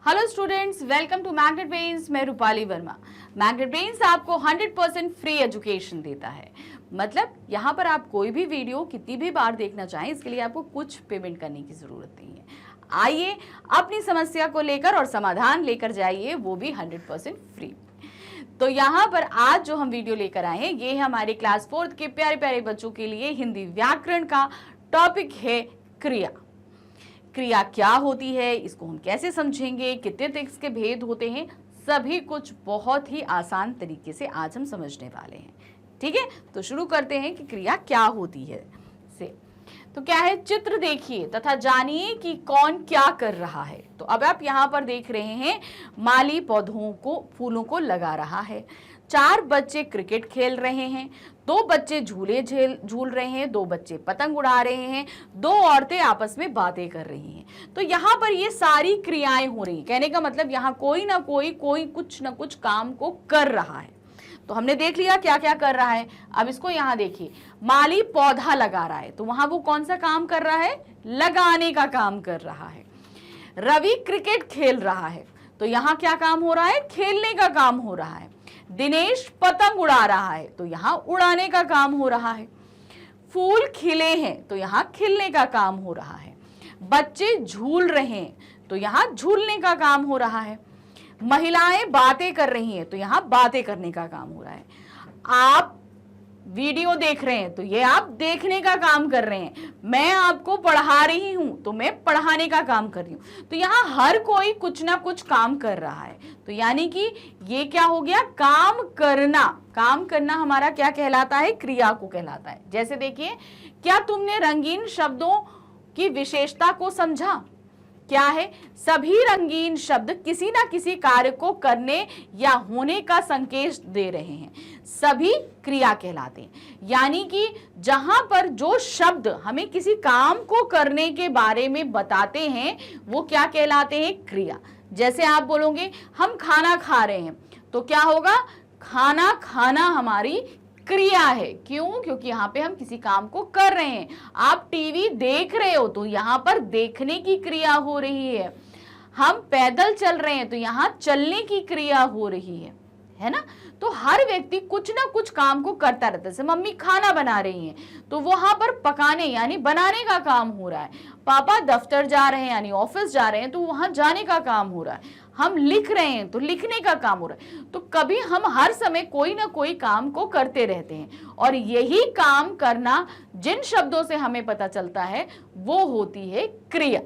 Hello students, welcome to Magnet Brains. मैं Rupali Verma. Magnet brains आपको 100% free education देता है। मतलब यहाँ पर आप कोई भी वीडियो कितनी भी बार देखना चाहें, इसके लिए आपको कुछ पेमेंट करने की जरूरत नहीं है। आइए अपनी समस्या को लेकर और समाधान लेकर जाइए, वो भी 100% फ्री। तो यहाँ पर आज जो हम वीडियो लेकर आए हैं, ये हमारे क्लास 4 के प्यारे प्यारे बच्चों के लिए हिंदी व्याकरण का टॉपिक है क्रिया। क्रिया क्या होती है, इसको हम कैसे समझेंगे, कितने तक इसके भेद होते हैं, सभी कुछ बहुत ही आसान तरीके से आज हम समझने वाले हैं। ठीक है, तो शुरू करते हैं कि क्रिया क्या होती है से। तो क्या है, चित्र देखिए तथा जानिए कि कौन क्या कर रहा है। तो अब आप यहाँ पर देख रहे हैं, माली पौधों को, फूलों को लगा रहा है। 4 बच्चे क्रिकेट खेल रहे हैं, 2 बच्चे झूले झूल रहे हैं, 2 बच्चे पतंग उड़ा रहे हैं, 2 औरतें आपस में बातें कर रही हैं। तो यहाँ पर ये सारी क्रियाएं हो रही हैं। कहने का मतलब यहाँ कोई ना कोई कुछ ना कुछ काम को कर रहा है। तो हमने देख लिया क्या क्या कर रहा है। अब इसको यहाँ देखिए, माली पौधा लगा रहा है, तो वहां वो कौन सा काम कर रहा है, लगाने का काम कर रहा है। रवि क्रिकेट खेल रहा है, तो यहाँ क्या काम हो रहा है, खेलने का काम हो रहा है। दिनेश पतंग उड़ा रहा है, तो यहाँ उड़ाने का काम हो रहा है। फूल खिले हैं, तो यहाँ खिलने का काम हो रहा है। बच्चे झूल रहे हैं, तो यहाँ झूलने का काम हो रहा है। महिलाएं बातें कर रही हैं, तो यहाँ बातें करने का काम हो रहा है। आप वीडियो देख रहे हैं, तो ये आप देखने का काम कर रहे हैं। मैं आपको पढ़ा रही हूं, तो मैं पढ़ाने का काम कर रही हूं। तो यहाँ हर कोई कुछ ना कुछ काम कर रहा है। तो यानी कि ये क्या हो गया, काम करना। काम करना हमारा क्या कहलाता है, क्रिया को कहलाता है। जैसे देखिए, क्या तुमने रंगीन शब्दों की विशेषता को समझा। क्या है, सभी रंगीन शब्द किसी ना किसी कार्य को करने या होने का संकेत दे रहे हैं, सभी क्रिया कहलाते हैं। यानी कि जहां पर जो शब्द हमें किसी काम को करने के बारे में बताते हैं, वो क्या कहलाते हैं, क्रिया। जैसे आप बोलोगे हम खाना खा रहे हैं, तो क्या होगा, खाना खाना हमारी क्रिया है। क्यों, क्योंकि यहाँ पे हम किसी काम को कर रहे हैं। आप टीवी देख रहे हो, तो यहाँ पर देखने की क्रिया हो रही है। हम पैदल चल रहे हैं, तो यहाँ चलने की क्रिया हो रही है ना। तो हर व्यक्ति कुछ ना कुछ काम को करता रहता है। जैसे मम्मी खाना बना रही हैं, तो वहां पर पकाने यानी बनाने का काम हो रहा है। पापा दफ्तर जा रहे हैं यानी ऑफिस जा रहे हैं, तो वहां जाने का काम हो रहा है। हम लिख रहे हैं, तो लिखने का काम हो रहा है। तो कभी हम हर समय कोई ना कोई काम को करते रहते हैं, और यही काम करना जिन शब्दों से हमें पता चलता है, वो होती है क्रिया।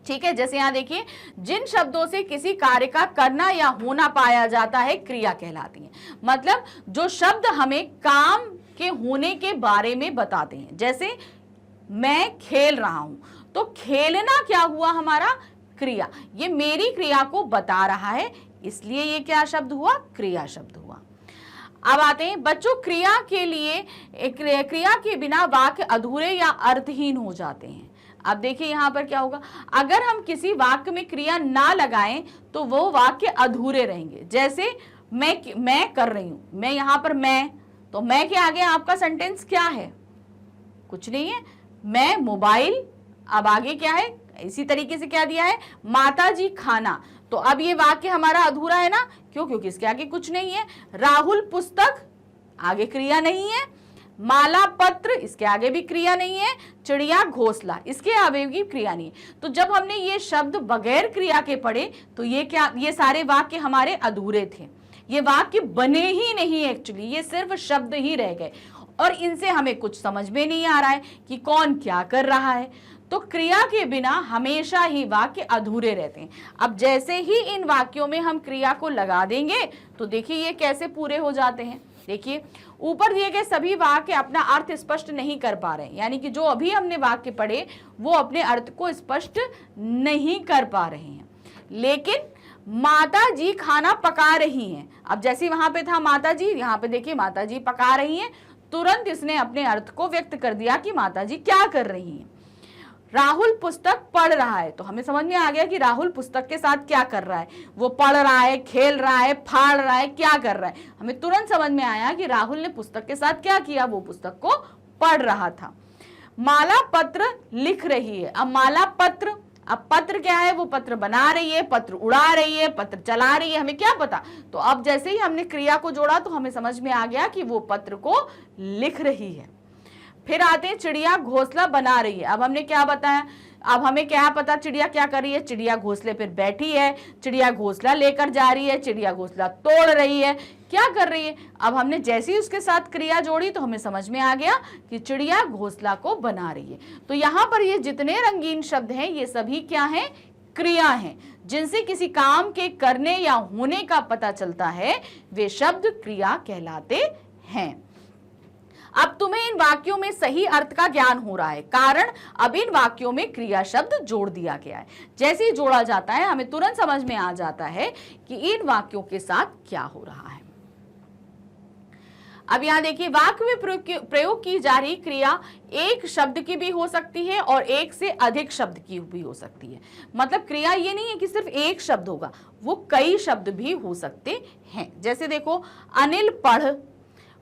ठीक है, जैसे यहां देखिए, जिन शब्दों से किसी कार्य का करना या होना पाया जाता है, क्रिया कहलाती है। मतलब जो शब्द हमें काम के होने के बारे में बताते हैं। जैसे मैं खेल रहा हूं, तो खेलना क्या हुआ, हमारा क्रिया। ये मेरी क्रिया को बता रहा है, इसलिए ये क्या शब्द हुआ, क्रिया शब्द हुआ। अब आते हैं बच्चों, क्रिया के लिए, क्रिया के बिना वाक्य अधूरे या अर्थहीन हो जाते हैं। अब देखिए यहाँ पर क्या होगा, अगर हम किसी वाक्य में क्रिया ना लगाएं, तो वो वाक्य अधूरे रहेंगे। जैसे मैं कर रही हूं, मैं यहाँ पर मैं, तो मैं के आगे आपका सेंटेंस क्या है, कुछ नहीं है। मैं मोबाइल, अब आगे क्या है, इसी तरीके से क्या दिया है, माताजी खाना। तो अब ये वाक्य हमारा अधूरा है ना, क्यों, क्योंकि इसके आगे कुछ नहीं है। राहुल पुस्तक, आगे क्रिया नहीं है। माला पत्र, इसके आगे भी क्रिया नहीं है। चिड़िया घोंसला, इसके आगे भी क्रिया नहीं है। तो जब हमने ये शब्द बगैर क्रिया के पढ़े, तो ये क्या, ये सारे वाक्य हमारे अधूरे थे। ये वाक्य बने ही नहीं, एक्चुअली ये सिर्फ शब्द ही रह गए, और इनसे हमें कुछ समझ में नहीं आ रहा है कि कौन क्या कर रहा है। तो क्रिया के बिना हमेशा ही वाक्य अधूरे रहते हैं। अब जैसे ही इन वाक्यों में हम क्रिया को लगा देंगे, तो देखिए ये कैसे पूरे हो जाते हैं। देखिए, ऊपर दिए गए सभी वाक्य अपना अर्थ स्पष्ट नहीं कर पा रहे हैं। यानी कि जो अभी हमने वाक्य पढ़े, वो अपने अर्थ को स्पष्ट नहीं कर पा रहे हैं। लेकिन माता जी खाना पका रही हैं, अब जैसे वहां पे था माता जी, यहाँ पे देखिए माता जी पका रही हैं, तुरंत इसने अपने अर्थ को व्यक्त कर दिया कि माता जी क्या कर रही हैं। राहुल पुस्तक पढ़ रहा है, तो हमें समझ में आ गया कि राहुल पुस्तक के साथ क्या कर रहा है, वो पढ़ रहा है, खेल रहा है, फाड़ रहा है, क्या कर रहा है। हमें तुरंत समझ में आया कि राहुल ने पुस्तक के साथ क्या किया, वो पुस्तक को पढ़ रहा था। माला पत्र लिख रही है, अब माला पत्र अब पत्र क्या है, वो पत्र बना रही है, पत्र उड़ा रही है, पत्र चला रही है, हमें क्या पता। तो अब जैसे ही हमने क्रिया को जोड़ा तो हमें समझ में आ गया कि वो पत्र को लिख रही है। फिर आते हैं चिड़िया घोंसला बना रही है। अब हमने क्या बताया, अब हमें क्या पता चिड़िया क्या कर रही है, चिड़िया घोंसले पर बैठी है, चिड़िया घोंसला लेकर जा रही है, चिड़िया घोंसला तोड़ रही है, क्या कर रही है। अब हमने जैसे ही उसके साथ क्रिया जोड़ी तो हमें समझ में आ गया कि चिड़िया घोंसला को बना रही है। तो यहाँ पर ये जितने रंगीन शब्द हैं ये सभी क्या हैं, क्रिया हैं, जिनसे किसी काम के करने या होने का पता चलता है, वे शब्द क्रिया कहलाते हैं। अब तुम्हें इन वाक्यों में सही अर्थ का ज्ञान हो रहा है, कारण अब इन वाक्यों में क्रिया शब्द जोड़ दिया गया है। जैसे ही जोड़ा जाता है हमें तुरंत समझ में आ जाता है कि इन वाक्यों के साथ क्या हो रहा है। अब यहां देखिए, वाक्य में प्रयोग की जा रही क्रिया एक शब्द की भी हो सकती है और एक से अधिक शब्द की भी हो सकती है। मतलब क्रिया ये नहीं है कि सिर्फ एक शब्द होगा, वो कई शब्द भी हो सकते हैं। जैसे देखो, अनिल पढ़,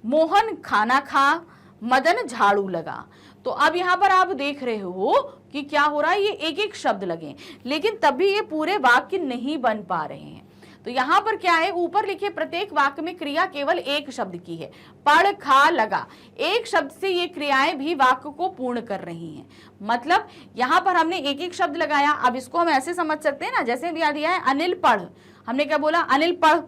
मोहन खाना खा, मदन झाड़ू लगा। तो अब यहाँ पर आप देख रहे हो कि क्या हो रहा है, ये एक एक शब्द लगे, लेकिन तब भी ये पूरे वाक्य नहीं बन पा रहे हैं। तो यहाँ पर क्या है, ऊपर लिखे प्रत्येक वाक्य में क्रिया केवल एक शब्द की है। पढ़, खा, लगा, एक शब्द से ये क्रियाएं भी वाक्य को पूर्ण कर रही हैं। मतलब यहाँ पर हमने एक एक शब्द लगाया। अब इसको हम ऐसे समझ सकते हैं ना, जैसे दिया दिया है अनिल पढ़, हमने क्या बोला, अनिल पढ़,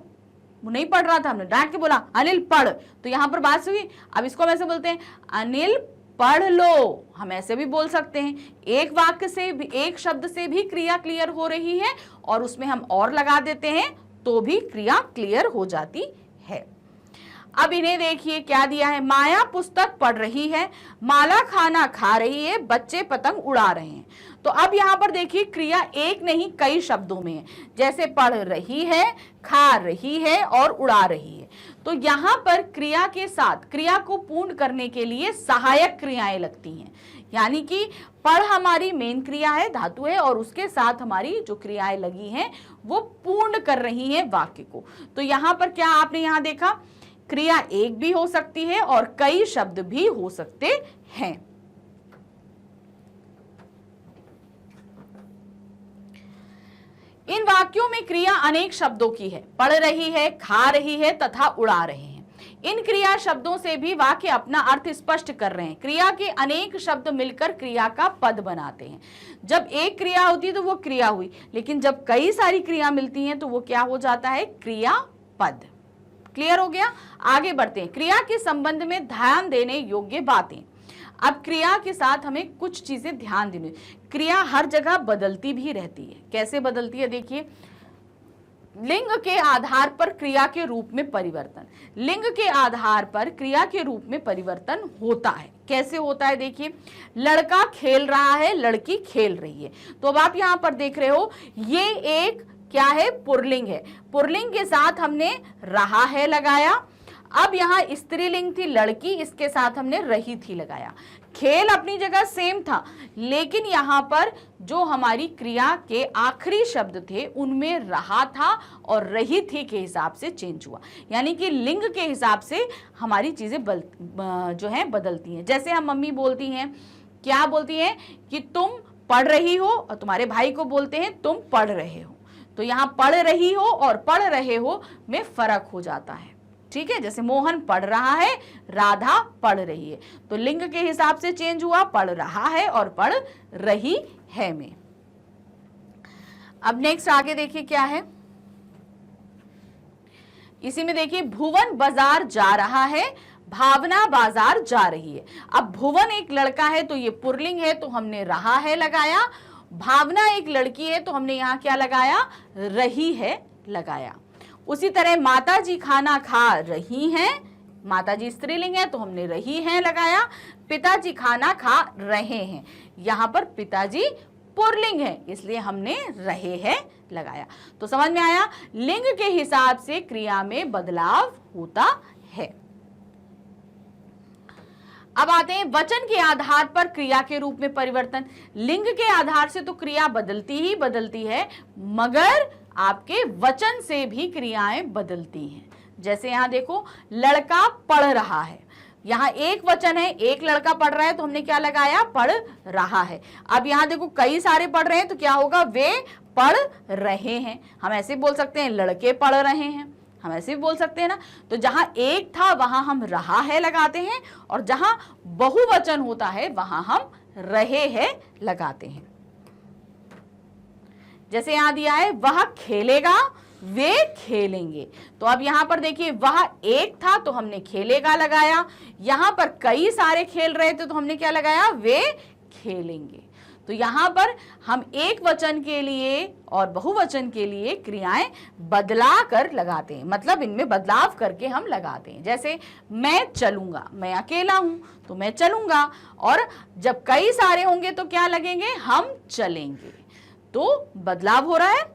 वो नहीं पढ़ रहा था, हमने डांट के बोला अनिल पढ़, तो यहां पर बात हुई। अब इसको हम ऐसे बोलते हैं, अनिल पढ़ लो, हम ऐसे भी बोल सकते हैं। एक वाक्य से भी, एक शब्द से भी क्रिया क्लियर हो रही है और उसमें हम और लगा देते हैं तो भी क्रिया क्लियर हो जाती है। अब इन्हें देखिए क्या दिया है, माया पुस्तक पढ़ रही है, माला खाना खा रही है, बच्चे पतंग उड़ा रहे हैं। तो अब यहाँ पर देखिए क्रिया एक नहीं कई शब्दों में है, जैसे पढ़ रही है, खा रही है और उड़ा रही है। तो यहाँ पर क्रिया के साथ क्रिया को पूर्ण करने के लिए सहायक क्रियाएं लगती हैं। यानी कि पढ़ हमारी मेन क्रिया है, धातु है, और उसके साथ हमारी जो क्रियाएं लगी हैं वो पूर्ण कर रही हैं वाक्य को। तो यहाँ पर क्या आपने यहाँ देखा, क्रिया एक भी हो सकती है और कई शब्द भी हो सकते हैं। इन वाक्यों में क्रिया अनेक शब्दों की है, पढ़ रही है, खा रही है तथा उड़ा रहे हैं। इन क्रिया शब्दों से भी वाक्य अपना अर्थ स्पष्ट कर रहे हैं। क्रिया के अनेक शब्द मिलकर क्रिया का पद बनाते हैं। जब एक क्रिया होती है तो वो क्रिया हुई, लेकिन जब कई सारी क्रिया मिलती हैं तो वो क्या हो जाता है, क्रिया पद। क्लियर हो गया। आगे बढ़ते हैं, क्रिया के संबंध में ध्यान देने योग्य बातें। अब क्रिया के साथ हमें कुछ चीजें ध्यान देनी। क्रिया हर जगह बदलती भी रहती है। कैसे बदलती है, देखिए, लिंग के आधार पर क्रिया के रूप में परिवर्तन, लिंग के आधार पर क्रिया के रूप में परिवर्तन होता है। कैसे होता है, देखिए, लड़का खेल रहा है, लड़की खेल रही है। तो अब आप यहां पर देख रहे हो ये एक क्या है, पुरलिंग है। पुरलिंग के साथ हमने रहा है लगाया। अब यहाँ स्त्रीलिंग थी लड़की, इसके साथ हमने रही थी लगाया। खेल अपनी जगह सेम था, लेकिन यहाँ पर जो हमारी क्रिया के आखिरी शब्द थे उनमें रहा था और रही थी के हिसाब से चेंज हुआ। यानी कि लिंग के हिसाब से हमारी चीजें जो हैं बदलती हैं। जैसे हम मम्मी बोलती हैं, क्या बोलती हैं कि तुम पढ़ रही हो, और तुम्हारे भाई को बोलते हैं तुम पढ़ रहे हो। तो यहाँ पढ़ रही हो और पढ़ रहे हो में फर्क हो जाता है। ठीक है, जैसे मोहन पढ़ रहा है, राधा पढ़ रही है, तो लिंग के हिसाब से चेंज हुआ, पढ़ रहा है और पढ़ रही है में। अब नेक्स्ट आगे देखिए क्या है, इसी में देखिए, भुवन बाजार जा रहा है, भावना बाजार जा रही है। अब भुवन एक लड़का है तो ये पुरलिंग है, तो हमने रहा है लगाया। भावना एक लड़की है तो हमने यहाँ क्या लगाया, रही है लगाया। उसी तरह माता जी खाना खा रही हैं, माता जी स्त्रीलिंग है तो हमने रही हैं लगाया। पिताजी खाना खा रहे हैं, यहाँ पर पिताजी पुरलिंग है इसलिए हमने रहे हैं लगाया। तो समझ में आया, लिंग के हिसाब से क्रिया में बदलाव होता है। अब आते हैं वचन के आधार पर क्रिया के रूप में परिवर्तन। लिंग के आधार से तो क्रिया बदलती ही बदलती है, मगर आपके वचन से भी क्रियाएं बदलती हैं। जैसे यहां देखो, लड़का पढ़ रहा है, यहाँ एक वचन है, एक लड़का पढ़ रहा है तो हमने क्या लगाया, पढ़ रहा है। अब यहाँ देखो कई सारे पढ़ रहे हैं तो क्या होगा, वे पढ़ रहे हैं। हम ऐसे बोल सकते हैं लड़के पढ़ रहे हैं, हम ऐसे भी बोल सकते हैं ना। तो जहां एक था वहां हम रहा है लगाते हैं, और जहां बहुवचन होता है वहां हम रहे हैं लगाते हैं। जैसे यहां दिया है वह खेलेगा, वे खेलेंगे। तो अब यहां पर देखिए वह एक था तो हमने खेलेगा लगाया, यहां पर कई सारे खेल रहे थे तो हमने क्या लगाया, वे खेलेंगे। तो यहां पर हम एक वचन के लिए और बहुवचन के लिए क्रियाएं बदला कर लगाते हैं, मतलब इनमें बदलाव करके हम लगाते हैं। जैसे मैं चलूंगा, मैं अकेला हूं तो मैं चलूंगा, और जब कई सारे होंगे तो क्या लगेंगे, हम चलेंगे। तो बदलाव हो रहा है।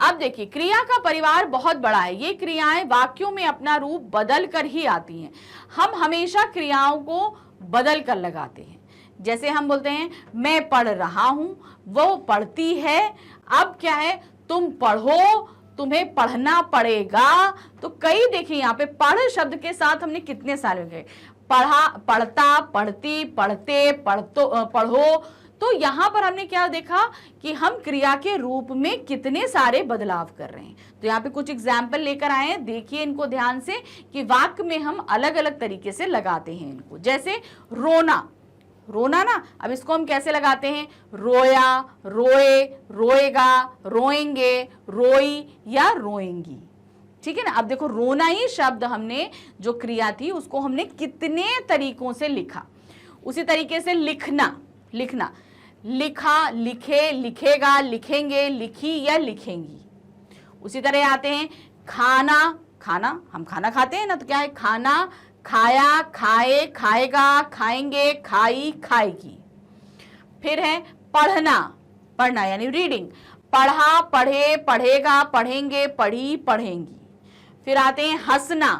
अब देखिए क्रिया का परिवार बहुत बड़ा है, ये क्रियाएं वाक्यों में अपना रूप बदल कर ही आती हैं। हम हमेशा क्रियाओं को बदल कर लगाते हैं। जैसे हम बोलते हैं मैं पढ़ रहा हूं, वो पढ़ती है। अब क्या है, तुम पढ़ो, तुम्हें पढ़ना पड़ेगा। तो कई देखिए यहाँ पे पढ़ शब्द के साथ हमने कितने सारे गए, पढ़ा, पढ़ता, पढ़ती, पढ़ते, पढ़ो। तो यहां पर हमने क्या देखा कि हम क्रिया के रूप में कितने सारे बदलाव कर रहे हैं। तो यहाँ पे कुछ एग्जाम्पल लेकर आए हैं, देखिए इनको ध्यान से कि वाक्य में हम अलग अलग तरीके से लगाते हैं इनको। जैसे रोना, रोना ना, अब इसको हम कैसे लगाते हैं, रोया, रोए, रोएगा, रोएंगे, रोई या रोएंगी। ठीक है ना। अब देखो रोना ही शब्द हमने जो क्रिया थी उसको हमने कितने तरीकों से लिखा। उसी तरीके से लिखना, लिखना, लिखा, लिखे, लिखेगा, लिखेंगे, लिखी या लिखेंगी। उसी तरह आते हैं खाना, खाना, हम खाना खाते हैं ना, तो क्या है, खाना, खाया, खाए, खाएगा, खाएंगे, खाई, खाएगी। फिर है पढ़ना, पढ़ना यानी रीडिंग, पढ़ा, पढ़े, पढ़ेगा, पढ़ेंगे, पढ़ी, पढ़ेंगी। फिर आते हैं हंसना,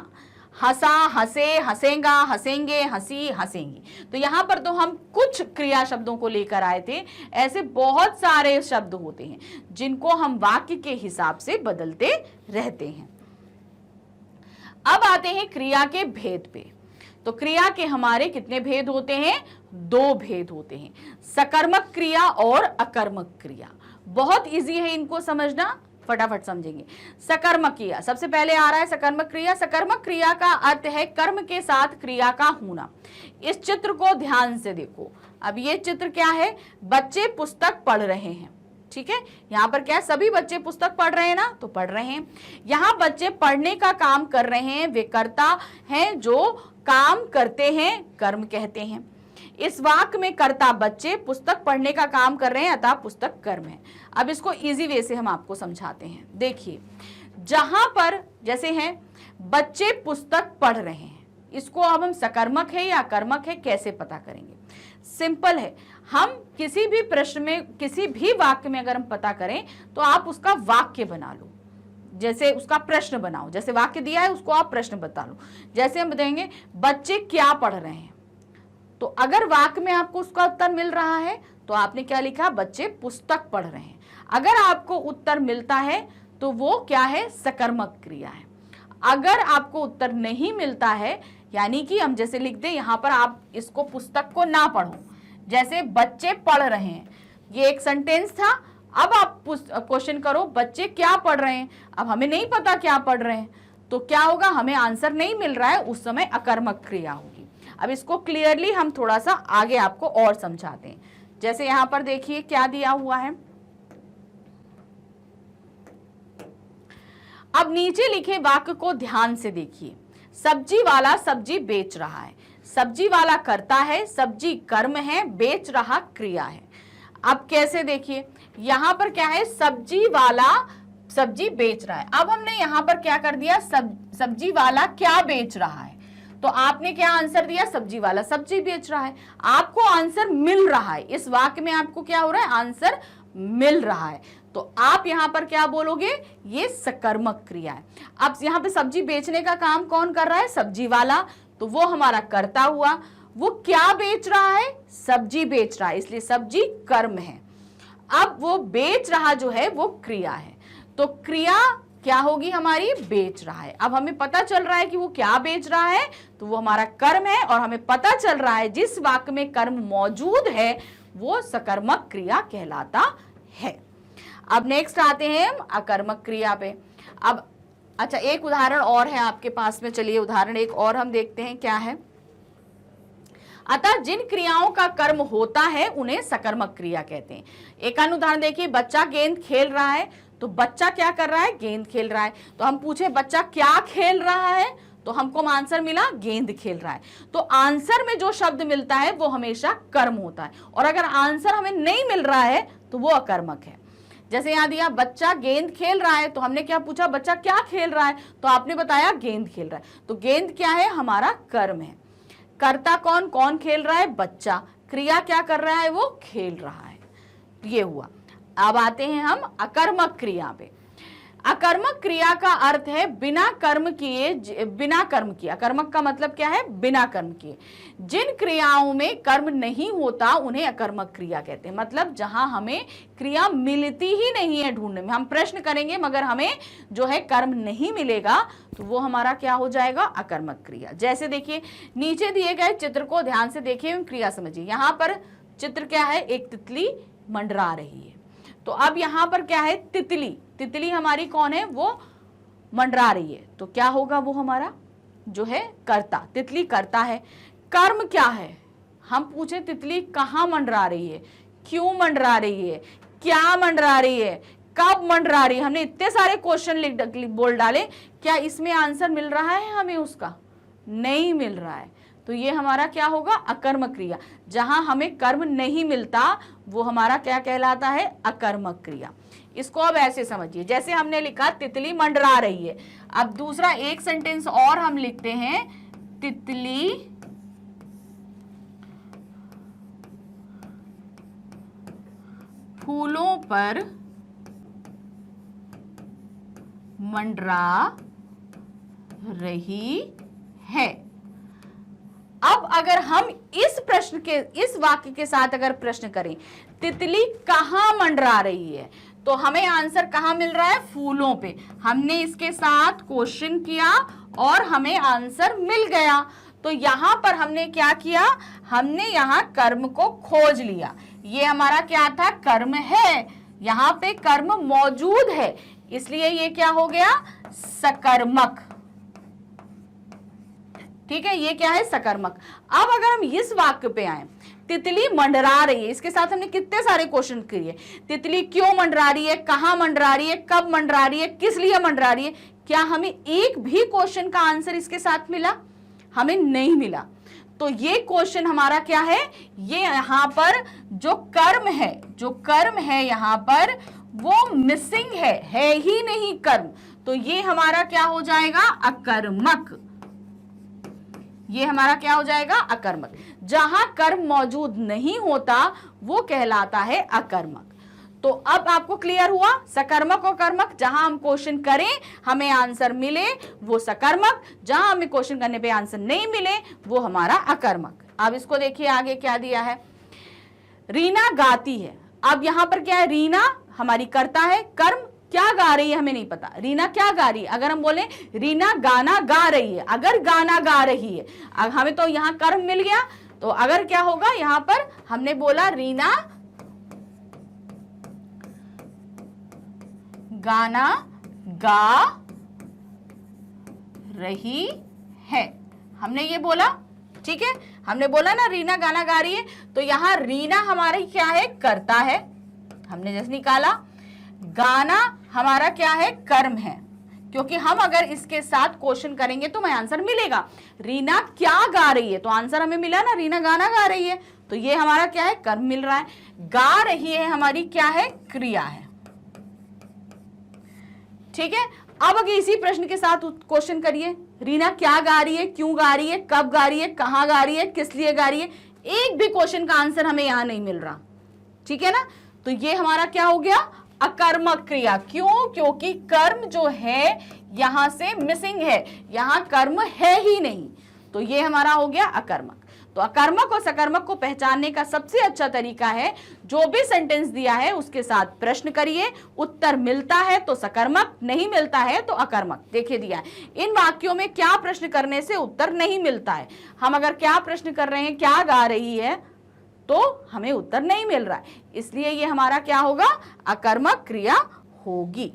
हंसा, हंसे, हंसेगा, हंसेंगे, हंसी, हंसेंगी। तो यहां पर तो हम कुछ क्रिया शब्दों को लेकर आए थे, ऐसे बहुत सारे शब्द होते हैं जिनको हम वाक्य के हिसाब से बदलते रहते हैं। अब आते हैं क्रिया के भेद पे। तो क्रिया के हमारे कितने भेद होते हैं, 2 भेद होते हैं, सकर्मक क्रिया और अकर्मक क्रिया। बहुत इजी है इनको समझना, फटाफट समझेंगे। सकर्मक क्रिया सबसे पहले आ रहा है, सकर्मक क्रिया। सकर्मक क्रिया का अर्थ है कर्म के साथ क्रिया का होना। इस चित्र को ध्यान से देखो। अब ये चित्र क्या है, बच्चे पुस्तक पढ़ रहे हैं। ठीक है, यहाँ पर क्या है, सभी बच्चे पुस्तक पढ़ रहे हैं ना, तो पढ़ रहे हैं। यहाँ बच्चे पढ़ने का काम कर रहे हैं, वे कर्ता हैं, जो काम करते हैं कर्म कहते हैं। इस वाक्य में कर्ता बच्चे पुस्तक पढ़ने का काम कर रहे हैं, अतः पुस्तक कर्म है। अब इसको इजी वे से हम आपको समझाते हैं। देखिए जहां पर जैसे हैं बच्चे पुस्तक पढ़ रहे हैं, इसको अब हम सकर्मक है या कर्मक है कैसे पता करेंगे। सिंपल है, हम किसी भी प्रश्न में, किसी भी वाक्य में अगर हम पता करें तो आप उसका वाक्य बना लो, जैसे उसका प्रश्न बनाओ। जैसे वाक्य दिया है उसको आप प्रश्न बता लो। जैसे हम बताएंगे बच्चे क्या पढ़ रहे हैं, तो अगर वाक्य में आपको उसका उत्तर मिल रहा है तो आपने क्या लिखा, बच्चे पुस्तक पढ़ रहे हैं। अगर आपको उत्तर मिलता है तो वो क्या है, सकर्मक क्रिया है। अगर आपको उत्तर नहीं मिलता है, यानी कि हम जैसे लिख दें यहाँ पर, आप इसको पुस्तक को ना पढ़ो, जैसे बच्चे पढ़ रहे हैं, ये एक सेंटेंस था। अब आप क्वेश्चन करो बच्चे क्या पढ़ रहे हैं, अब हमें नहीं पता क्या पढ़ रहे हैं, तो क्या होगा, हमें आंसर नहीं मिल रहा है, उस समय अकर्मक क्रिया होगी। अब इसको क्लियरली हम थोड़ा सा आगे आपको और समझाते हैं। जैसे यहां पर देखिए क्या दिया हुआ है, अब नीचे लिखे वाक्य को ध्यान से देखिए। सब्जी वाला सब्जी बेच रहा है, सब्जी वाला करता है, सब्जी कर्म है, बेच रहा क्रिया है। अब कैसे देखिए, यहां पर क्या है, सब्जी वाला सब्जी बेच रहा है। अब हमने यहां पर क्या कर दिया, सब्जी वाला क्या बेच रहा है, तो आपने क्या आंसर दिया, सब्जी वाला सब्जी बेच रहा है। आपको आंसर मिल रहा है, इस वाक्य में आपको क्या हो रहा है, आंसर मिल रहा है, तो आप यहां पर क्या बोलोगे, ये सकर्मक क्रिया है। अब यहां पे सब्जी बेचने का काम कौन कर रहा है, सब्जी वाला, तो वो हमारा कर्ता हुआ। वो क्या बेच रहा है, सब्जी बेच रहा है, इसलिए सब्जी कर्म है। अब वो बेच रहा जो है वो क्रिया है। तो क्रिया क्या होगी हमारी, बेच रहा है। अब हमें पता चल रहा है कि वो क्या बेच रहा है, तो वो हमारा कर्म है, और हमें पता चल रहा है जिस वाक्य में कर्म मौजूद है वो सकर्मक क्रिया कहलाता है। अब नेक्स्ट आते हैं हम अकर्मक क्रिया पे। अब अच्छा, एक उदाहरण और है आपके पास में, चलिए उदाहरण एक और हम देखते हैं क्या है। अतः जिन क्रियाओं का कर्म होता है उन्हें सकर्मक क्रिया कहते हैं। एक अन्य उदाहरण देखिए, बच्चा गेंद खेल रहा है, तो बच्चा क्या कर रहा है, गेंद खेल रहा है। तो हम पूछे बच्चा क्या खेल रहा है, तो हमको आंसर मिला गेंद खेल रहा है। तो आंसर में जो शब्द मिलता है वो हमेशा कर्म होता है, और अगर आंसर हमें नहीं मिल रहा है तो वो अकर्मक है। जैसे यहां दिया बच्चा गेंद खेल रहा है, तो हमने क्या पूछा, बच्चा क्या खेल रहा है, तो आपने बताया गेंद खेल रहा है। तो गेंद क्या है, हमारा कर्म है। कर्ता कौन, कौन खेल रहा है, बच्चा। क्रिया क्या कर रहा है, वो खेल रहा है। ये हुआ। अब आते हैं हम अकर्मक क्रिया पे। अकर्मक क्रिया का अर्थ है बिना कर्म किए, बिना कर्म किए। अकर्मक का मतलब क्या है, बिना कर्म किए। जिन क्रियाओं में कर्म नहीं होता उन्हें अकर्मक क्रिया कहते हैं। मतलब जहां हमें क्रिया मिलती ही नहीं है ढूंढने में, हम प्रश्न करेंगे मगर हमें जो है कर्म नहीं मिलेगा, तो वो हमारा क्या हो जाएगा, अकर्मक क्रिया। जैसे देखिए नीचे दिए गए चित्र को ध्यान से देखिए, क्रिया समझिए। यहां पर चित्र क्या है, एक तितली मंडरा रही है। तो अब यहां पर क्या है, तितली, तितली हमारी कौन है, वो मंडरा रही है। तो क्या होगा, वो हमारा जो है कर्ता, तितली कर्ता है। कर्म क्या है, हम पूछे तितली कहाँ मंडरा रही है, क्यों मंडरा रही है, क्या मंडरा रही है, कब मंडरा रही है। हमने इतने सारे क्वेश्चन बोल डाले, क्या इसमें आंसर मिल रहा है हमें, उसका नहीं मिल रहा है। तो ये हमारा क्या होगा, अकर्मक क्रिया। जहां हमें कर्म नहीं मिलता वो हमारा क्या कहलाता है, अकर्मक क्रिया। इसको अब ऐसे समझिए, जैसे हमने लिखा तितली मंडरा रही है। अब दूसरा एक सेंटेंस और हम लिखते हैं, तितली फूलों पर मंडरा रही है। अब अगर हम इस प्रश्न के, इस वाक्य के साथ अगर प्रश्न करें, तितली कहां मंडरा रही है, तो हमें आंसर कहां मिल रहा है, फूलों पे। हमने इसके साथ क्वेश्चन किया और हमें आंसर मिल गया। तो यहां पर हमने क्या किया, हमने यहां कर्म को खोज लिया। ये हमारा क्या था, कर्म है, यहां पे कर्म मौजूद है, इसलिए ये क्या हो गया, सकर्मक। ठीक है, ये क्या है, सकर्मक। अब अगर हम इस वाक्य पे आए, तितली मंडरा रही है, इसके साथ हमने कितने सारे क्वेश्चन किए। तितली क्यों मंडरा रही है, कहां मंडरा रही है, कब मंडरा रही है, किस लिए मंडरा रही है। क्या हमें एक भी क्वेश्चन का आंसर इसके साथ मिला, हमें नहीं मिला। तो ये क्वेश्चन हमारा क्या है, ये यहां पर जो कर्म है, जो कर्म है यहां पर वो मिसिंग है ही नहीं कर्म। तो ये हमारा क्या हो जाएगा, अकर्मक। ये हमारा क्या हो जाएगा, अकर्मक। जहां कर्म मौजूद नहीं होता वो कहलाता है अकर्मक। तो अब आपको क्लियर हुआ, सकर्मक और कर्मक। जहां हम क्वेश्चन करें हमें आंसर मिले वो सकर्मक, जहां हमें क्वेश्चन करने पे आंसर नहीं मिले वो हमारा अकर्मक। अब इसको देखिए आगे क्या दिया है, रीना गाती है। अब यहां पर क्या है, रीना हमारी कर्ता है, कर्म क्या गा रही है हमें नहीं पता, रीना क्या गा रही है। अगर हम बोले रीना गाना गा रही है, अगर गाना गा रही है, हमें तो यहां कर्म मिल गया। तो अगर क्या होगा, यहां पर हमने बोला रीना गाना गा रही है, हमने ये बोला, ठीक है, हमने बोला ना रीना गाना गा रही है। तो यहां रीना हमारी क्या है, कर्ता है, हमने जैसे निकाला। गाना हमारा क्या है, कर्म है, क्योंकि हम अगर इसके साथ क्वेश्चन करेंगे तो हमें आंसर मिलेगा। रीना क्या गा रही है, तो आंसर हमें मिला ना, रीना गाना गा रही है, तो ये हमारा क्या है, कर्म मिल रहा है। गा रही है हमारी क्या है, क्रिया है। ठीक है, अब अगर इसी प्रश्न के साथ क्वेश्चन करिए, रीना क्या गा रही है, क्यों गा रही है, कब गा रही है, कहां गा रही है, किस लिए गा रही है, एक भी क्वेश्चन का आंसर हमें यहां नहीं मिल रहा। ठीक है ना, तो ये हमारा क्या हो गया, अकर्मक क्रिया। क्यों, क्योंकि कर्म जो है यहां से मिसिंग है, यहां कर्म है ही नहीं, तो ये हमारा हो गया अकर्मक। तो अकर्मक और सकर्मक को पहचानने का सबसे अच्छा तरीका है, जो भी सेंटेंस दिया है उसके साथ प्रश्न करिए, उत्तर मिलता है तो सकर्मक, नहीं मिलता है तो अकर्मक। देखिए दिया है इन वाक्यों में क्या प्रश्न करने से उत्तर नहीं मिलता है। हम अगर क्या प्रश्न कर रहे हैं, क्या गा रही है, तो हमें उत्तर नहीं मिल रहा है, इसलिए ये हमारा क्या होगा, अकर्मक क्रिया होगी।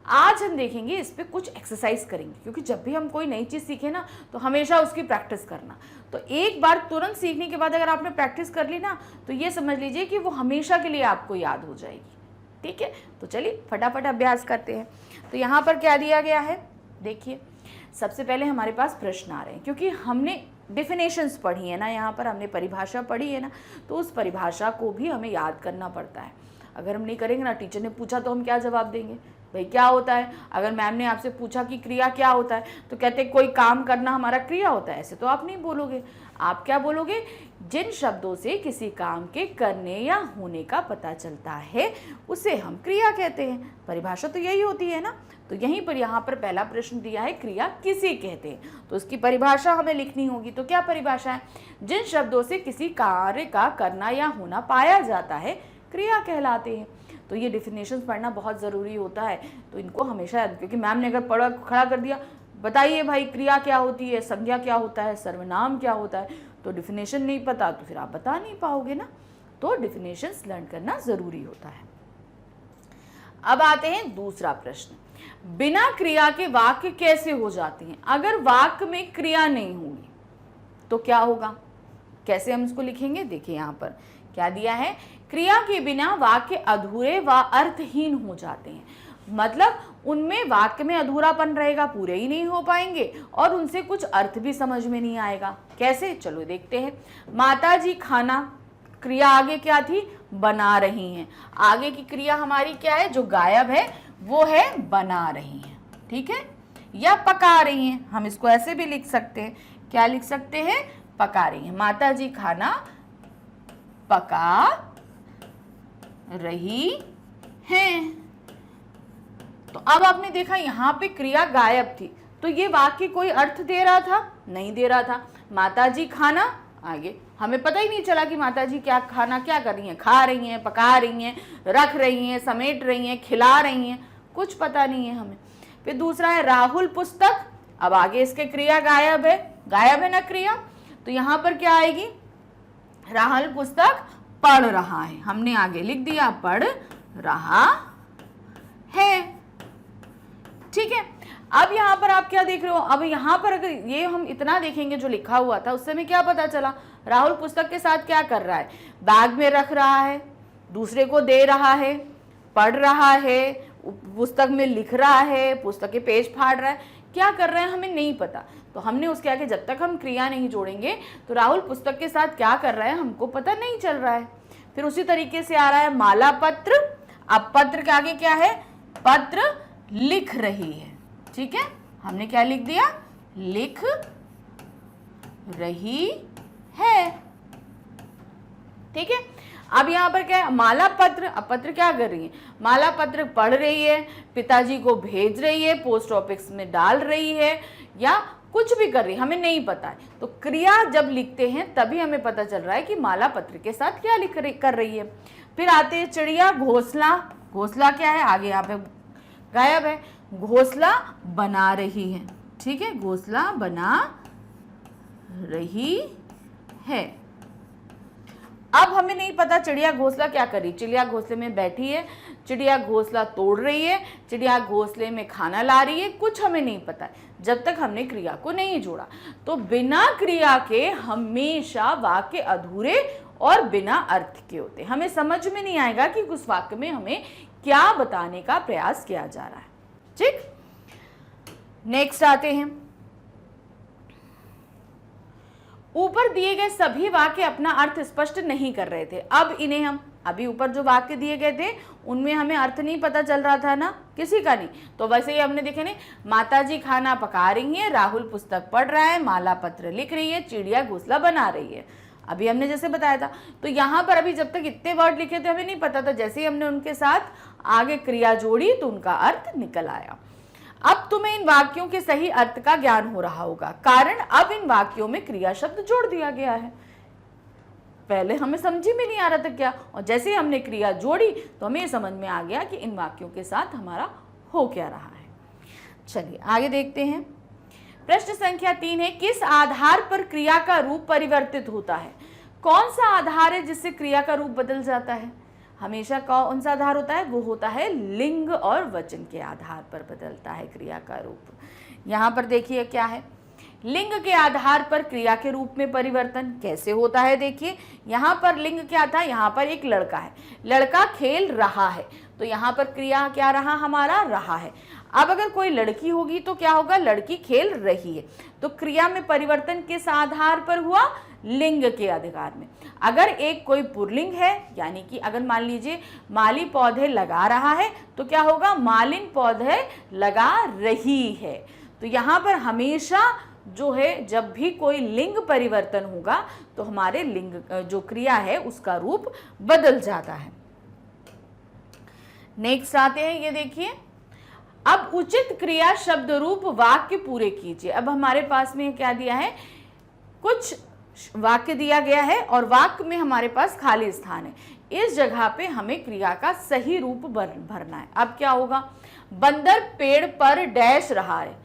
आज हम देखेंगे इस पे कुछ एक्सरसाइज करेंगे, क्योंकि जब भी हम कोई नई चीज सीखे ना तो हमेशा उसकी प्रैक्टिस करना। तो एक बार तुरंत सीखने के बाद अगर आपने प्रैक्टिस कर ली ना, तो ये समझ लीजिए कि वो हमेशा के लिए आपको याद हो जाएगी। ठीक है, तो चलिए फटाफट अभ्यास करते हैं। तो यहाँ पर क्या दिया गया है, देखिए सबसे पहले हमारे पास प्रश्न आ रहे हैं, क्योंकि हमने डिफिनेशंस पढ़ी है ना, यहाँ पर हमने परिभाषा पढ़ी है ना, तो उस परिभाषा को भी हमें याद करना पड़ता है। अगर हम नहीं करेंगे ना, टीचर ने पूछा तो हम क्या जवाब देंगे, भाई क्या होता है। अगर मैम ने आपसे पूछा कि क्रिया क्या होता है, तो कहते कोई काम करना हमारा क्रिया होता है, ऐसे तो आप नहीं बोलोगे। आप क्या बोलोगे, जिन शब्दों से किसी काम के करने या होने का पता चलता है उसे हम क्रिया कहते हैं। परिभाषा तो यही होती है ना। तो यहीं पर यहाँ पर पहला प्रश्न दिया है, क्रिया किसे कहते हैं, तो उसकी परिभाषा हमें लिखनी होगी। तो क्या परिभाषा है, जिन शब्दों से किसी कार्य का करना या होना पाया जाता है क्रिया कहलाते हैं। तो ये डिफिनेशंस पढ़ना बहुत ज़रूरी होता है, तो इनको हमेशा, क्योंकि मैम ने अगर पढ़ा खड़ा कर दिया, बताइए भाई क्रिया क्या होती है, संज्ञा क्या होता है, सर्वनाम क्या होता है, तो डिफिनेशन नहीं पता तो फिर आप बता नहीं पाओगे ना। तो डिफिनेशंस लर्न करना ज़रूरी होता है। अब आते हैं दूसरा प्रश्न, बिना क्रिया के वाक्य कैसे हो जाते हैं। अगर वाक्य में क्रिया नहीं होगी तो क्या होगा, कैसे हम इसको लिखेंगे। देखिए यहाँ पर क्या दिया है, क्रिया के बिना वाक्य अधूरे व अर्थहीन हो जाते हैं। मतलब उनमें वाक्य में अधूरापन रहेगा, पूरे ही नहीं हो पाएंगे और उनसे कुछ अर्थ भी समझ में नहीं आएगा। कैसे, चलो देखते हैं। माताजी खाना, क्रिया आगे क्या थी, बना रही हैं। आगे की क्रिया हमारी क्या है, जो गायब है वो है बना रही हैं। ठीक है, या पका रही हैं, हम इसको ऐसे भी लिख सकते हैं। क्या लिख सकते हैं, पका रही हैं। माताजी खाना पका रही हैं। तो अब आपने देखा यहाँ पे क्रिया गायब थी, तो ये वाक्य कोई अर्थ दे रहा था, नहीं दे रहा था। माताजी खाना, आगे हमें पता ही नहीं चला कि माताजी क्या खाना क्या कर रही हैं, खा रही हैं, पका रही हैं, रख रही हैं, समेट रही हैं, खिला रही हैं, कुछ पता नहीं है हमें। फिर दूसरा है राहुल पुस्तक, अब आगे इसके क्रिया गायब है ना क्रिया, तो यहाँ पर क्या आएगी, राहुल पुस्तक पढ़ रहा है, हमने आगे लिख दिया पढ़ रहा है। ठीक है, अब यहाँ पर आप क्या देख रहे हो, अब यहाँ पर अगर ये हम इतना देखेंगे जो लिखा हुआ था, उससे हमें क्या पता चला, राहुल पुस्तक के साथ क्या कर रहा है, बैग में रख रहा है, दूसरे को दे रहा है, पढ़ रहा है, पुस्तक में लिख रहा है, पुस्तक के पेज फाड़ रहा है, क्या कर रहा है हमें नहीं पता। तो हमने उसके आगे जब तक हम क्रिया नहीं जोड़ेंगे तो राहुल पुस्तक के साथ क्या कर रहा है हमको पता नहीं चल रहा है। फिर उसी तरीके से आ रहा है माला पत्र, अब पत्र के आगे क्या है, पत्र लिख रही है। ठीक है, हमने क्या लिख दिया, लिख रही है। ठीक है, अब यहाँ पर क्या है, माला पत्र, अब पत्र क्या कर रही है, माला पत्र पढ़ रही है, पिताजी को भेज रही है, पोस्ट ऑफिस में डाल रही है, या कुछ भी कर रही है, हमें नहीं पता है। तो क्रिया जब लिखते हैं तभी हमें पता चल रहा है कि माला पत्र के साथ क्या कर रही है। फिर आते हैं चिड़िया घोंसला, घोंसला क्या है, आगे यहाँ पे गायब है, घोंसला बना रही है। ठीक है, घोंसला बना रही है। अब हमें नहीं पता चिड़िया घोंसला क्या कर रही, चिड़िया घोंसले में बैठी है, चिड़िया घोंसला तोड़ रही है, चिड़िया घोंसले में खाना ला रही है, कुछ हमें नहीं पता जब तक हमने क्रिया को नहीं जोड़ा। तो बिना क्रिया के हमेशा वाक्य अधूरे और बिना अर्थ के होते, हमें समझ में नहीं आएगा कि उस वाक्य में हमें क्या बताने का प्रयास किया जा रहा है। ठीक, नेक्स्ट आते हैं, ऊपर दिए गए सभी वाक्य अपना अर्थ स्पष्ट नहीं कर रहे थे। अब इन्हें हम, अभी ऊपर जो वाक्य दिए गए थे उनमें हमें अर्थ नहीं पता चल रहा था ना, किसी का नहीं, तो वैसे ही हमने देखे नहीं, माताजी खाना पका रही है, राहुल पुस्तक पढ़ रहा है, माला पत्र लिख रही है, चिड़िया घोंसला बना रही है, अभी हमने जैसे बताया था। तो यहाँ पर अभी जब तक इतने वर्ड लिखे थे हमें नहीं पता था, जैसे ही हमने उनके साथ आगे क्रिया जोड़ी तो उनका अर्थ निकल आया। अब तुम्हें इन वाक्यों के सही अर्थ का ज्ञान हो रहा होगा, कारण अब इन वाक्यों में क्रिया शब्द जोड़ दिया गया है। पहले हमें समझ में नहीं आ रहा था क्या, और जैसे ही हमने क्रिया जोड़ी तो हमें समझ में आ गया कि इन वाक्यों के साथ हमारा हो क्या रहा है। चलिए आगे देखते हैं। प्रश्न संख्या 3 है, किस आधार पर क्रिया का रूप परिवर्तित होता है? कौन सा आधार है जिससे क्रिया का रूप बदल जाता है? हमेशा कौन सा आधार होता है? वो होता है लिंग और वचन के आधार पर बदलता है क्रिया का रूप। यहाँ पर देखिए क्या है, लिंग के आधार पर क्रिया के रूप में परिवर्तन कैसे होता है। देखिए यहाँ पर लिंग क्या था, यहाँ पर एक लड़का है, लड़का खेल रहा है, तो यहाँ पर क्रिया क्या रहा हमारा, रहा है। अब अगर कोई लड़की होगी तो क्या होगा, लड़की खेल रही है, तो क्रिया में परिवर्तन किस आधार पर हुआ, लिंग के आधार में। अगर एक कोई पुल्लिंग है, यानी कि अगर मान लीजिए माली पौधे लगा रहा है, तो क्या होगा, मालिन पौधे लगा रही है। तो यहाँ पर हमेशा जो है जब भी कोई लिंग परिवर्तन होगा तो हमारे लिंग जो क्रिया है उसका रूप बदल जाता है। नेक्स्ट आते हैं, ये देखिए, अब उचित क्रिया शब्द रूप वाक्य पूरे कीजिए। अब हमारे पास में क्या दिया है, कुछ वाक्य दिया गया है और वाक्य में हमारे पास खाली स्थान है। इस जगह पे हमें क्रिया का सही रूप भरना है। अब क्या होगा, बंदर पेड़ पर डैश रहा है,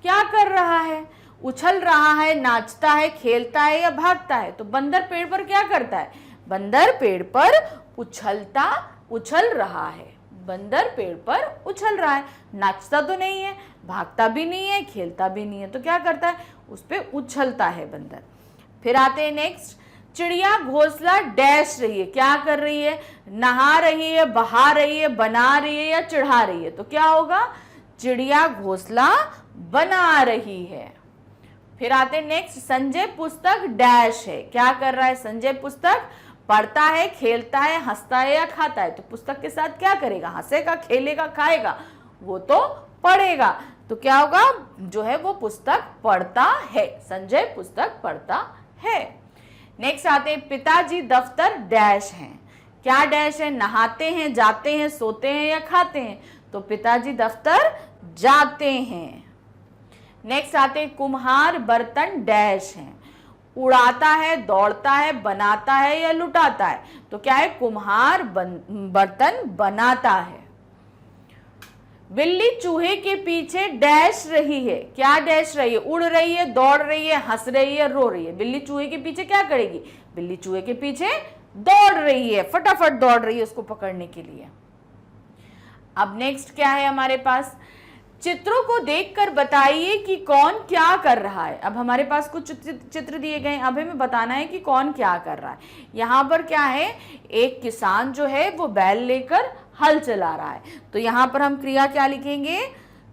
क्या कर रहा है, उछल रहा है, नाचता है, खेलता है या भागता है। तो बंदर पेड़ पर क्या करता है, बंदर पेड़ पर उछल रहा है, बंदर पेड़ पर उछल रहा है, नाचता तो नहीं है, भागता भी नहीं है, खेलता भी नहीं है, तो क्या करता है, उस पे उछलता है बंदर। फिर आते हैं नेक्स्ट, चिड़िया घोंसला डैश रही है, क्या कर रही है, नहा रही है, बहा रही है, बना रही है या चढ़ा रही है। तो क्या होगा, चिड़िया घोंसला बना रही है। फिर आते हैं नेक्स्ट, संजय पुस्तक डैश है, क्या कर रहा है, संजय पुस्तक पढ़ता है, खेलता है, हंसता है या खाता है। तो पुस्तक के साथ क्या करेगा, हंसेगा, खेलेगा, खाएगा, वो तो पढ़ेगा। तो क्या होगा, जो है वो पुस्तक पढ़ता है, संजय पुस्तक पढ़ता है। नेक्स्ट आते हैं, पिताजी दफ्तर डैश हैं, क्या डैश है, नहाते हैं, जाते हैं, सोते हैं या खाते हैं। तो पिताजी दफ्तर जाते हैं। नेक्स्ट आते हैं, कुम्हार बर्तन डैश हैं, उड़ाता है, दौड़ता है, बनाता है या लुटाता है। तो क्या है, कुम्हार बर्तन बनाता है। बिल्ली चूहे के पीछे डैश रही है, क्या डैश रही है, उड़ रही है, दौड़ रही है, हंस रही है, रो रही है। बिल्ली चूहे के पीछे क्या करेगी, बिल्ली चूहे के पीछे दौड़ रही है, फटाफट दौड़ रही है उसको पकड़ने के लिए। अब नेक्स्ट क्या है हमारे पास, चित्रों को देखकर बताइए कि कौन क्या कर रहा है। अब हमारे पास कुछ चित्र दिए गए हैं, अब हमें बताना है कि कौन क्या कर रहा है। यहाँ पर क्या है, एक किसान जो है वो बैल लेकर हल चला रहा है, तो यहाँ पर हम क्रिया क्या लिखेंगे,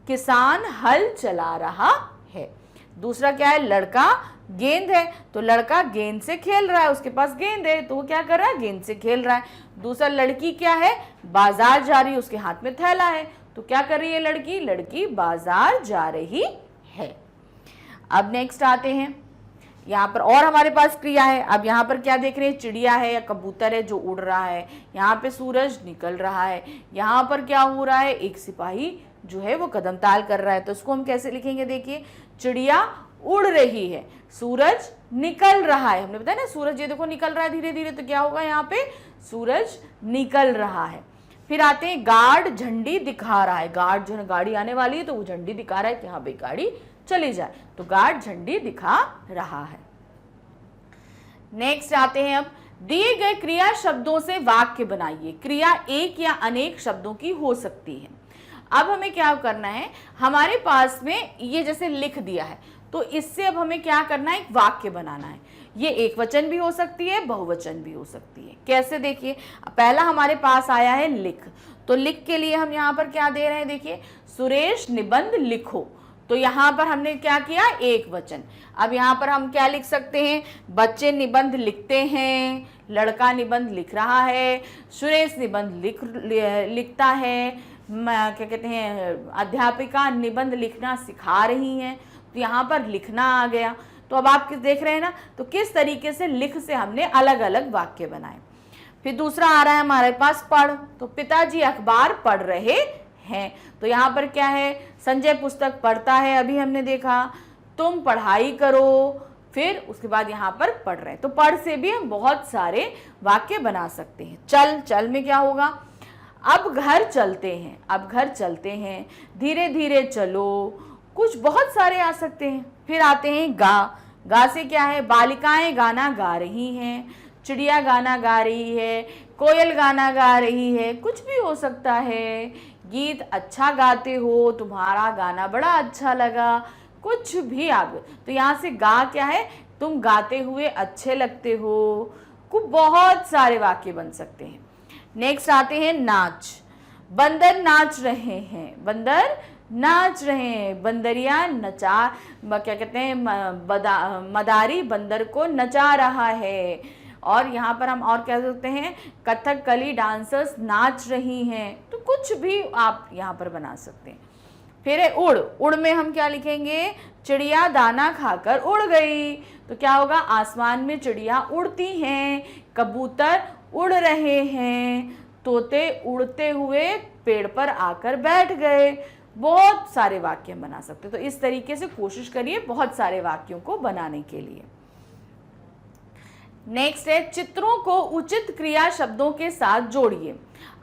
किसान हल चला रहा है। दूसरा क्या है, लड़का गेंद है, तो लड़का गेंद से खेल रहा है, उसके पास गेंद है तो वो क्या कर रहा है, गेंद से खेल रहा है। दूसरा, लड़की क्या है, बाजार जा रही है, उसके हाथ में थैला है, तो क्या कर रही है लड़की, लड़की बाजार जा रही है। अब नेक्स्ट आते हैं, यहाँ पर और हमारे पास क्रिया है। अब यहाँ पर क्या देख रहे हैं, चिड़िया है या कबूतर है जो उड़ रहा है, यहाँ पे सूरज निकल रहा है, यहाँ पर क्या हो रहा है, एक सिपाही जो है वो कदम ताल कर रहा है। तो इसको हम कैसे लिखेंगे, देखिए, चिड़िया उड़ रही है, सूरज निकल रहा है, हमने बताया ना सूरज ये देखो निकल रहा है धीरे धीरे, तो क्या होगा, यहाँ पे सूरज निकल रहा है। फिर आते हैं, गार्ड झंडी दिखा रहा है, गार्ड जो है गाड़ी आने वाली है तो वो झंडी दिखा रहा है कि हाँ भाई गाड़ी चली जाए, तो गार्ड झंडी दिखा रहा है। नेक्स्ट आते हैं, अब दिए गए क्रिया शब्दों से वाक्य बनाइए। क्रिया एक या अनेक शब्दों की हो सकती है। अब हमें क्या करना है, हमारे पास में ये जैसे लिख दिया है, तो इससे अब हमें क्या करना है, एक वाक्य बनाना है। ये एक वचन भी हो सकती है, बहुवचन भी हो सकती है। कैसे, देखिए, पहला हमारे पास आया है लिख, तो लिख के लिए हम यहाँ पर क्या दे रहे हैं, देखिए, सुरेश निबंध लिखो, तो यहाँ पर हमने क्या किया, एक वचन। अब यहाँ पर हम क्या लिख सकते हैं, बच्चे निबंध लिखते हैं, लड़का निबंध लिख रहा है, सुरेश निबंध लिखता है, क्या कहते हैं, अध्यापिका निबंध लिखना सिखा रही हैं, तो यहाँ पर लिखना आ गया। तो अब आप देख रहे हैं ना, तो किस तरीके से लिख से हमने अलग अलग वाक्य बनाए। फिर दूसरा आ रहा है हमारे पास पढ़, तो पिताजी अखबार पढ़ रहे हैं। तो यहाँ पर क्या है, संजय पुस्तक पढ़ता है, अभी हमने देखा, तुम पढ़ाई करो, फिर उसके बाद यहाँ पर पढ़ रहे हैं। तो पढ़ से भी हम बहुत सारे वाक्य बना सकते हैं। चल, चल में क्या होगा, अब घर चलते हैं, अब घर चलते हैं, धीरे धीरे चलो, कुछ बहुत सारे आ सकते हैं। फिर आते हैं गा, गा से क्या है, बालिकाएं गाना गा रही हैं, चिड़िया गाना गा रही है, कोयल गाना गा रही है, कुछ भी हो सकता है। गीत अच्छा गाते हो, तुम्हारा गाना बड़ा अच्छा लगा, कुछ भी आप। तो यहाँ से गा क्या है, तुम गाते हुए अच्छे लगते हो, खूब बहुत सारे वाक्य बन सकते हैं। नेक्स्ट आते हैं नाच, बंदर नाच रहे हैं, बंदर नाच रहे हैं, बंदरिया नचा, क्या कहते हैं, मदारी बंदर को नचा रहा है। और यहाँ पर हम और कह सकते हैं, कथकली डांसर्स नाच रही हैं। तो कुछ भी आप यहाँ पर बना सकते हैं। फिर है उड़, उड़ में हम क्या लिखेंगे, चिड़िया दाना खाकर उड़ गई। तो क्या होगा, आसमान में चिड़िया उड़ती हैं, कबूतर उड़ रहे हैं, तोते उड़ते हुए पेड़ पर आकर बैठ गए। बहुत सारे वाक्य बना सकते हैं। तो इस तरीके से कोशिश करिए बहुत सारे वाक्यों को बनाने के लिए। नेक्स्ट है, चित्रों को उचित क्रिया शब्दों के साथ जोड़िए।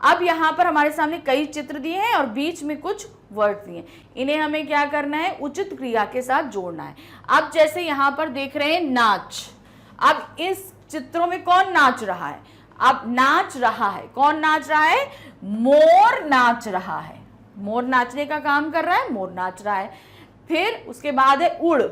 अब यहाँ पर हमारे सामने कई चित्र दिए हैं और बीच में कुछ वर्ड दिए, इन्हें हमें क्या करना है, उचित क्रिया के साथ जोड़ना है। अब जैसे यहाँ पर देख रहे हैं नाच, अब इस चित्रों में कौन नाच रहा है, अब नाच रहा है, कौन नाच रहा है, मोर नाच रहा है, मोर नाचने का काम कर रहा है, मोर नाच रहा है। फिर उसके बाद है उड़,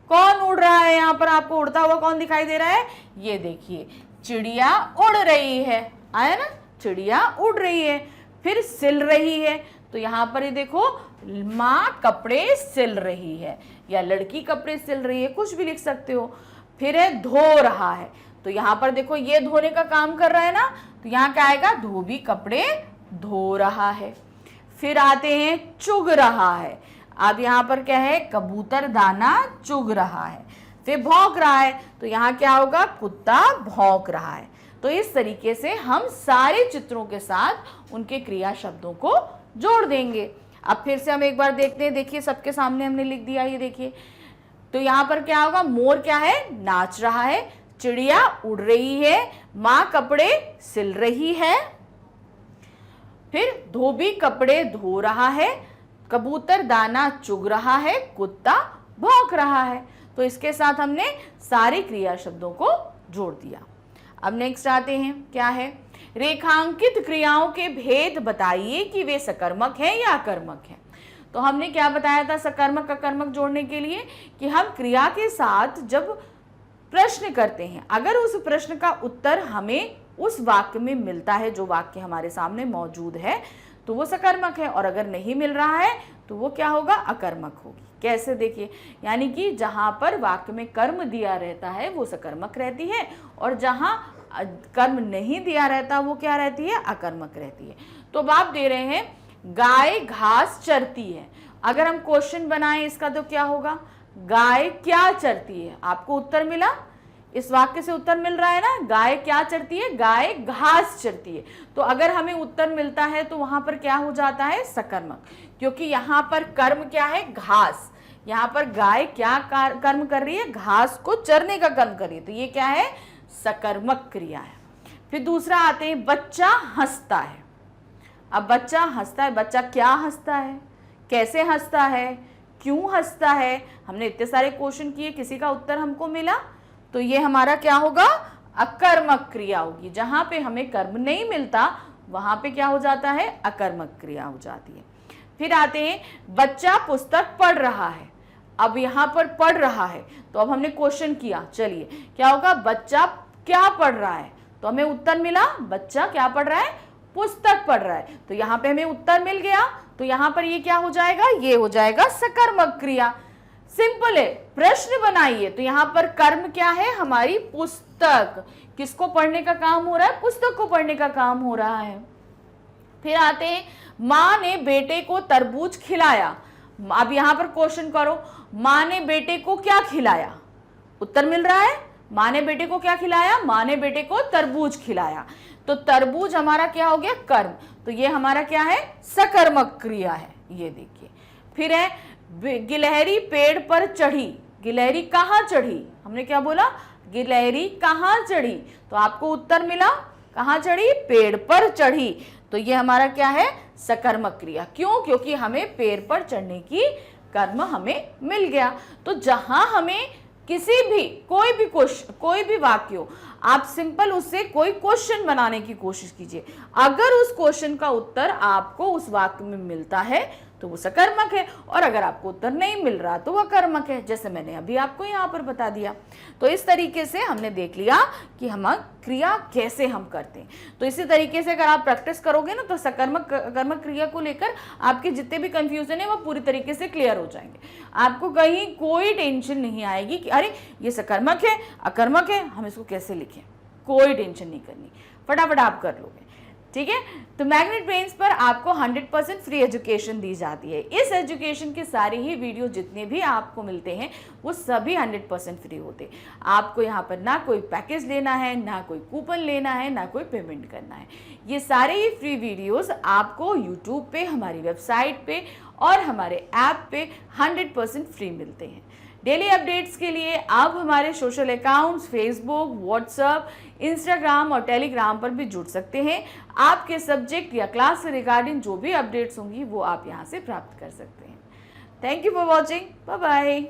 कौन उड़ रहा है, यहाँ पर आपको उड़ता हुआ कौन दिखाई दे रहा है, ये देखिए चिड़िया उड़ रही है, आया ना, चिड़िया उड़ रही है। फिर सिल रही है, तो यहाँ पर ये देखो, माँ कपड़े सिल रही है या लड़की कपड़े सिल रही है, कुछ भी लिख सकते हो। फिर है धो रहा है, तो यहाँ पर देखो ये धोने का काम कर रहा है ना, तो यहाँ क्या आएगा, धोबी कपड़े धो रहा है। फिर आते हैं चुग रहा है, अब यहाँ पर क्या है, कबूतर दाना चुग रहा है। फिर भौंक रहा है, तो यहाँ क्या होगा, कुत्ता भौंक रहा है। तो इस तरीके से हम सारे चित्रों के साथ उनके क्रिया शब्दों को जोड़ देंगे। अब फिर से हम एक बार देखते हैं, देखिए सबके सामने हमने लिख दिया, ये देखिए। तो यहाँ पर क्या होगा, मोर क्या है, नाच रहा है, चिड़िया उड़ रही है, माँ कपड़े सिल रही है, फिर धोबी कपड़े धो रहा है, कबूतर दाना चुग रहा है, कुत्ता भौंक रहा है। तो इसके साथ हमने सारे क्रिया शब्दों को जोड़ दिया। अब नेक्स्ट आते हैं, क्या है, रेखांकित क्रियाओं के भेद बताइए कि वे सकर्मक हैं या अकर्मक हैं। तो हमने क्या बताया था सकर्मक अकर्मक जोड़ने के लिए, कि हम क्रिया के साथ जब प्रश्न करते हैं, अगर उस प्रश्न का उत्तर हमें उस वाक्य में मिलता है, जो वाक्य हमारे सामने मौजूद है, तो वो सकर्मक है, और अगर नहीं मिल रहा है तो वो क्या होगा, अकर्मक होगी। कैसे, देखिए, यानी कि जहां पर वाक्य में कर्म दिया रहता है वो सकर्मक रहती है, और जहां कर्म नहीं दिया रहता वो क्या रहती है, अकर्मक रहती है। तो अब आप दे रहे हैं, गाय घास चरती है। अगर हम क्वेश्चन बनाएं इसका, तो क्या होगा, गाय क्या चरती है। आपको उत्तर मिला, इस वाक्य से उत्तर मिल रहा है ना, गाय क्या चरती है, गाय घास चरती है। तो अगर हमें उत्तर मिलता है तो वहां पर क्या हो जाता है, सकर्मक, क्योंकि यहाँ पर कर्म क्या है, घास। यहाँ पर गाय क्या कर्म कर रही है, घास को चरने का कर्म कर रही है, तो ये क्या है, सकर्मक क्रिया है। फिर दूसरा आते हैं, बच्चा हंसता है। अब बच्चा हंसता है, बच्चा क्या हंसता है, कैसे हंसता है, क्यों हंसता है। हमने इतने सारे क्वेश्चन किए, किसी का उत्तर हमको मिला, तो ये हमारा क्या होगा, अकर्मक क्रिया होगी। जहां पे हमें कर्म नहीं मिलता वहां पे क्या हो जाता है, अकर्मक क्रिया हो जाती है। फिर आते हैं, बच्चा पुस्तक पढ़ रहा है। अब यहाँ पर पढ़ रहा है, तो अब हमने क्वेश्चन किया, चलिए क्या होगा, बच्चा क्या पढ़ रहा है, तो हमें उत्तर मिला, बच्चा क्या पढ़ रहा है, पुस्तक पढ़ रहा है। तो यहाँ पे हमें उत्तर मिल गया, तो यहाँ पर ये क्या हो जाएगा, ये हो जाएगा सकर्मक क्रिया। सिंपल है, प्रश्न बनाइए, तो यहाँ पर कर्म क्या है, हमारी पुस्तक, किसको पढ़ने का काम हो रहा है, पुस्तक को पढ़ने का काम हो रहा है। फिर आते हैं, माँ ने बेटे को तरबूज खिलाया। अब यहाँ पर क्वेश्चन करो, माँ ने बेटे को क्या खिलाया, उत्तर मिल रहा है, माँ ने बेटे को क्या खिलाया, माँ ने बेटे को तरबूज खिलाया। तो तरबूज हमारा क्या हो गया, कर्म। तो तो ये हमारा क्या है, सकर्मक क्रिया है। ये देखिए, फिर है गिलहरी पेड़ पर चढ़ी। गिलहरी कहाँ चढ़ी, हमने क्या बोला, गिलहरी कहाँ चढ़ी, तो आपको उत्तर मिला कहाँ चढ़ी, पेड़ पर चढ़ी। तो ये हमारा क्या है, सकर्मक क्रिया। क्यों, क्योंकि हमें पेड़ पर चढ़ने की कर्म हमें मिल गया। तो जहां हमें किसी भी कोई भी वाक्य हो, आप सिंपल उससे कोई क्वेश्चन बनाने की कोशिश कीजिए। अगर उस क्वेश्चन का उत्तर आपको उस वाक्य में मिलता है तो वो सकर्मक है, और अगर आपको उत्तर नहीं मिल रहा तो वह कर्मक है, जैसे मैंने अभी आपको यहाँ पर बता दिया। तो इस तरीके से हमने देख लिया कि हम क्रिया कैसे हम करते हैं। तो इसी तरीके से अगर आप प्रैक्टिस करोगे ना तो सकर्मक कर्मक क्रिया को लेकर आपके जितने भी कंफ्यूजन है वो पूरी तरीके से क्लियर हो जाएंगे। आपको कहीं कोई टेंशन नहीं आएगी कि अरे ये सकर्मक है अकर्मक है, हम इसको कैसे लिखें, कोई टेंशन नहीं करनी, फटाफट आप कर लोगे। ठीक है, तो मैग्नेट ब्रेन्स पर आपको 100% फ्री एजुकेशन दी जाती है। इस एजुकेशन के सारे ही वीडियो जितने भी आपको मिलते हैं वो सभी 100% फ्री होते हैं। आपको यहाँ पर ना कोई पैकेज लेना है, ना कोई कूपन लेना है, ना कोई पेमेंट करना है। ये सारे ही फ्री वीडियोस आपको यूट्यूब पे, हमारी वेबसाइट पे और हमारे ऐप पे 100% फ्री मिलते हैं। डेली अपडेट्स के लिए आप हमारे social accounts Facebook, WhatsApp, Instagram और टेलीग्राम पर भी जुड़ सकते हैं। आपके सब्जेक्ट या क्लास से रिगार्डिंग जो भी अपडेट्स होंगी वो आप यहाँ से प्राप्त कर सकते हैं। Thank you for watching, bye bye.